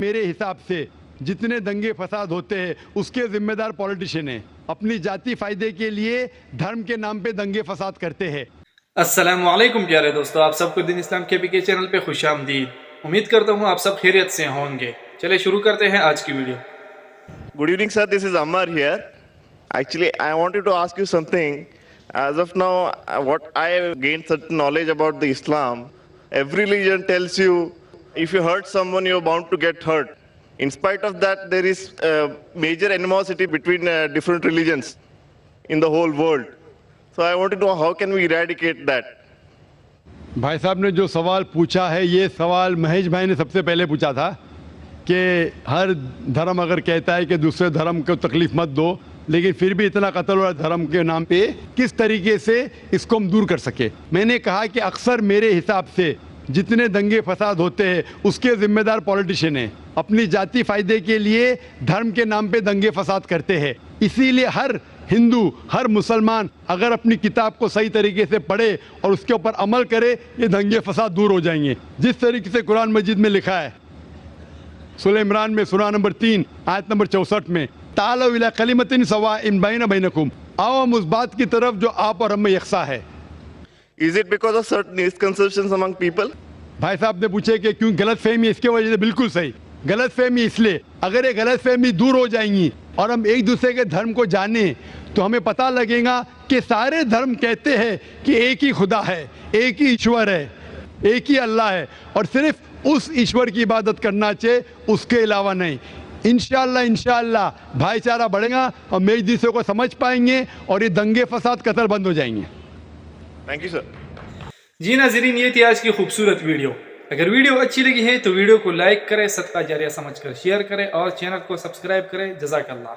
میرے حساب سے جتنے دنگے فساد ہوتے ہیں اس کے ذمہ دار پولیٹیشین ہیں، اپنی ذاتی فائدے کے لیے دھرم کے نام پہ دنگے فساد کرتے ہیں۔ السلام علیکم پیارے دوستو، آپ سب کو دین اسلام کے پی کے چینل پہ خوش آمدید۔ امید کرتا ہوں آپ سب خیریت سے ہوں گے۔ چلے شروع کرتے ہیں آج کی video. Good evening, sir. This is Ammar here. Actually, I wanted to ask you something. As of now, what I have gained certain knowledge about the Islam, every religion tells you if you hurt someone, you're bound to get hurt. In spite of that, there is major animosity between different religions in the whole world. So I wanted to know how can we eradicate that? بھائی صاحب نے جو سوال پوچھا ہے، یہ سوال مہیش بھائی نے سب سے پہلے پوچھا تھا کہ ہر دھرم اگر کہتا ہے کہ دوسرے دھرم کو تکلیف مت دو، لیکن پھر بھی اتنا قتل ہوا دھرم کے نام پہ، کس طریقے سے اس کو ہم دور کر سکے۔ میں نے کہا کہ اکثر میرے حساب سے جتنے دنگے فساد ہوتے ہیں اس کے ذمہ دار پولیٹیشین ہیں، اپنی ذاتی فائدے کے لیے دھرم کے نام پہ دنگے فساد کرتے ہیں۔ اسی لیے ہر ہندو، ہر مسلمان اگر اپنی کتاب کو صحیح طریقے سے پڑھے اور اس کے اوپر عمل کرے، یہ دنگے فساد دور ہو جائیں گے۔ جس طریقے سے قرآن مجید میں لکھا ہے، سورہ عمران میں سورہ نمبر 3 آیت نمبر 64 میں، تعالوا الی کلمۃ سواء بین بینکم، آؤ ہم اس بات کی طرف جو آپ اور ہم میں یکساں ہے۔ Is it because of certain misconceptions among people? بھائی صاحب نے پوچھے کہ کیوں غلط فہمی، اس کے وجہ سے بالکل صحیح غلط فہمی اس لیے، اگر یہ غلط فہمی دور ہو جائیں گی اور ہم ایک دوسرے کے دھرم کو جانیں تو ہمیں پتہ لگے گا کہ سارے دھرم کہتے ہیں کہ ایک ہی خدا ہے، ایک ہی ایشور ہے، ایک ہی اللہ ہے، اور صرف اس ایشور کی عبادت کرنا چاہیے، اس کے علاوہ نہیں۔ انشاءاللہ بھائی چارہ بڑھے گا، ہم ایک دوسرے کو سمجھ پائیں گے اور یہ دنگے فساد قتل بند ہو جائیں گے۔ Thank you, sir. جی ناظرین، یہ تھی آج کی خوبصورت ویڈیو۔ اگر ویڈیو اچھی لگی ہے تو ویڈیو کو لائک کریں، صدقہ جاریہ سمجھ کر شیئر کریں اور چینل کو سبسکرائب کریں۔ جزاک اللہ۔